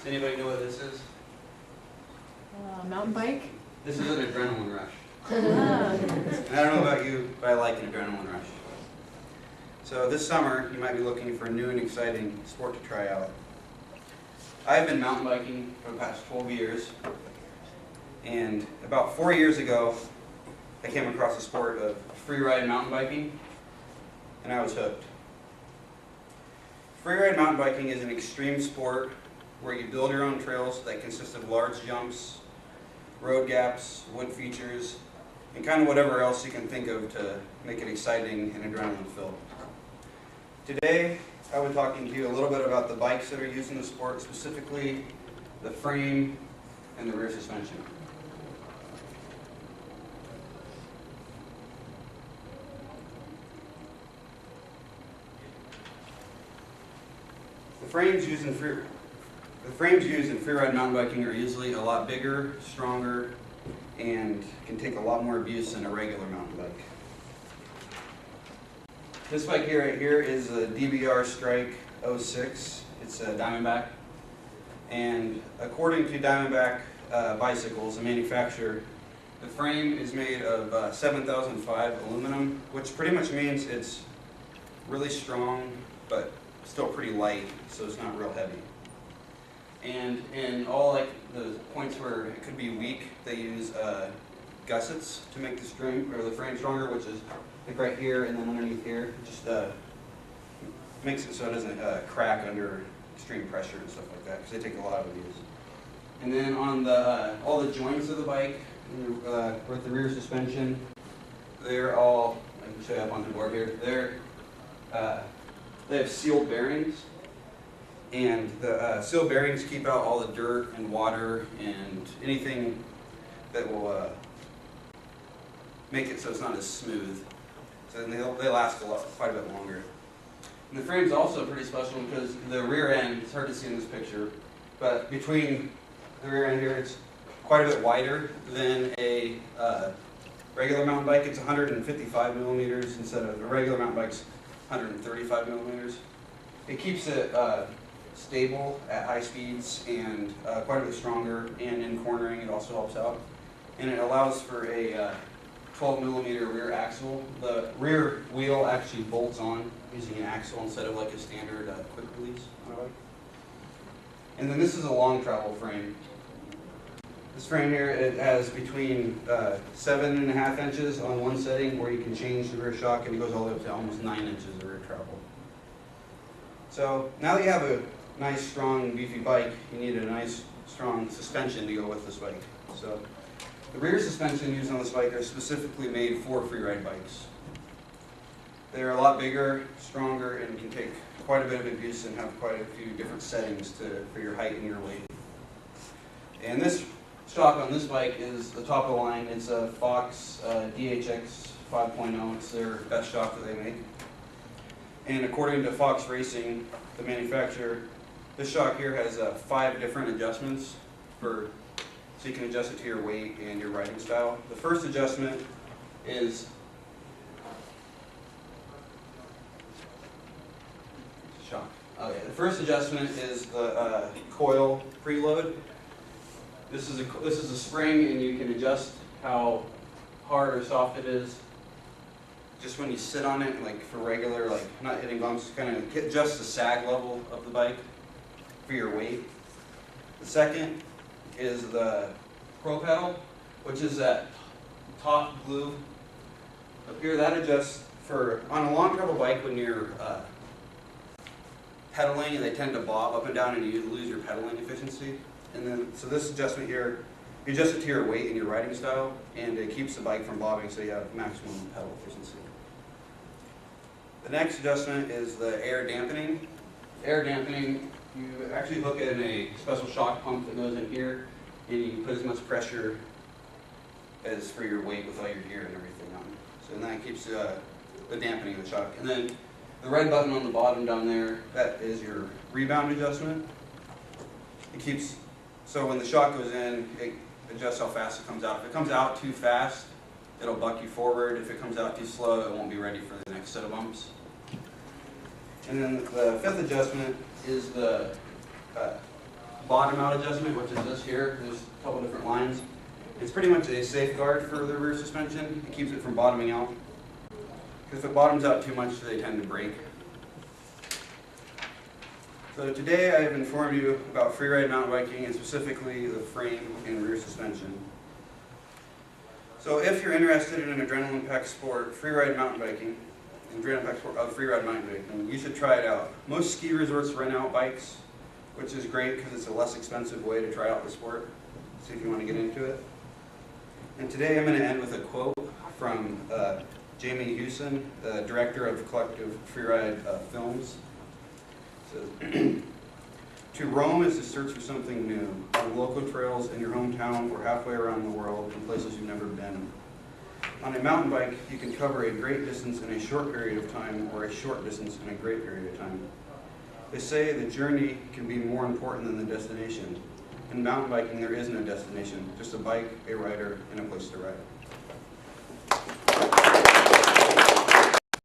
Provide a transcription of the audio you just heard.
Anybody know what this is? Mountain bike? This is an adrenaline rush. Ah. And I don't know about you, but I like an adrenaline rush. So this summer, you might be looking for a new and exciting sport to try out. I've been mountain biking for the past 12 years, and about 4 years ago, I came across the sport of freeride mountain biking, and I was hooked. Freeride mountain biking is an extreme sport where you build your own trails that consist of large jumps, road gaps, wood features, and kind of whatever else you can think of to make it exciting and adrenaline-filled. Today, I will be talking to you a little bit about the bikes that are used in the sport, specifically the frame and the rear suspension. The frames used in freeride mountain biking are usually a lot bigger, stronger, and can take a lot more abuse than a regular mountain bike. This bike here, right here, is a DBR Strike 06. It's a Diamondback. And according to Diamondback Bicycles, the manufacturer, the frame is made of 7005 aluminum, which pretty much means it's really strong, but still pretty light, so it's not real heavy. And in all like the points where it could be weak, they use gussets to make the frame stronger, which is like right here and then underneath here. Just makes it so it doesn't crack under extreme pressure and stuff like that, because they take a lot of abuse. And then on the all the joints of the bike, with the rear suspension, they're all, I can show you up on the board here, they have sealed bearings, and the sealed bearings keep out all the dirt and water and anything that will make it so it's not as smooth. So then they last quite a bit longer. And the frame's also pretty special because the rear end, it's hard to see in this picture, but between the rear end here, it's quite a bit wider than a regular mountain bike. It's 155 millimeters instead of a regular mountain bike's 135 millimeters. It keeps it stable at high speeds and quite a bit stronger, and in cornering it also helps out. And it allows for a 12 millimeter rear axle. The rear wheel actually bolts on using an axle instead of like a standard quick release on a bike. And then this is a long travel frame. This frame here, it has between 7.5 inches on one setting where you can change the rear shock, and it goes all the way up to almost 9 inches of rear travel. So now that you have a nice, strong, beefy bike, you need a nice, strong suspension to go with this bike. So the rear suspension used on this bike are specifically made for freeride bikes. They're a lot bigger, stronger, and can take quite a bit of abuse and have quite a few different settings for your height and your weight. And this shock on this bike is the top of the line. It's a Fox DHX 5.0. It's their best shock that they make. And according to Fox Racing, the manufacturer, this shock here has 5 different adjustments so you can adjust it to your weight and your riding style. The first adjustment is shock. Okay, the first adjustment is the coil preload. This is a spring, and you can adjust how hard or soft it is. Just when you sit on it, like for regular, like not hitting bumps, kind of adjust the sag level of the bike for your weight. The second is the pro pedal, which is that top glue up here. That adjusts on a long travel bike when you're pedaling, and they tend to bob up and down, and you lose your pedaling efficiency. And then, so this adjustment here, you adjust it to your weight and your riding style, and it keeps the bike from bobbing, so you have maximum pedal efficiency. The next adjustment is the air dampening. Air dampening, you actually hook in a special shock pump that goes in here, and you can put as much pressure as for your weight with all your gear and everything on. So and that keeps the dampening of the shock. And then the red button on the bottom down there, that is your rebound adjustment. It keeps, so when the shock goes in, it adjusts how fast it comes out. If it comes out too fast, it'll buck you forward. If it comes out too slow, it won't be ready for the next set of bumps. And then the fifth adjustment is the bottom out adjustment, which is this here. There's a couple different lines. It's pretty much a safeguard for the rear suspension. It keeps it from bottoming out. Because if it bottoms out too much, they tend to break. So today I have informed you about freeride mountain biking and specifically the frame and rear suspension. So if you're interested in an adrenaline-packed sport, freeride mountain biking, freeride mountain biking, you should try it out. Most ski resorts rent out bikes, which is great because it's a less expensive way to try out the sport. See if you want to get into it. And today I'm going to end with a quote from Jamie Hewson, the director of Collective Freeride Films. It says, "To roam is to search for something new, on local trails in your hometown or halfway around the world in places you've never been. On a mountain bike, you can cover a great distance in a short period of time or a short distance in a great period of time. They say the journey can be more important than the destination. In mountain biking, there is no destination, just a bike, a rider, and a place to ride."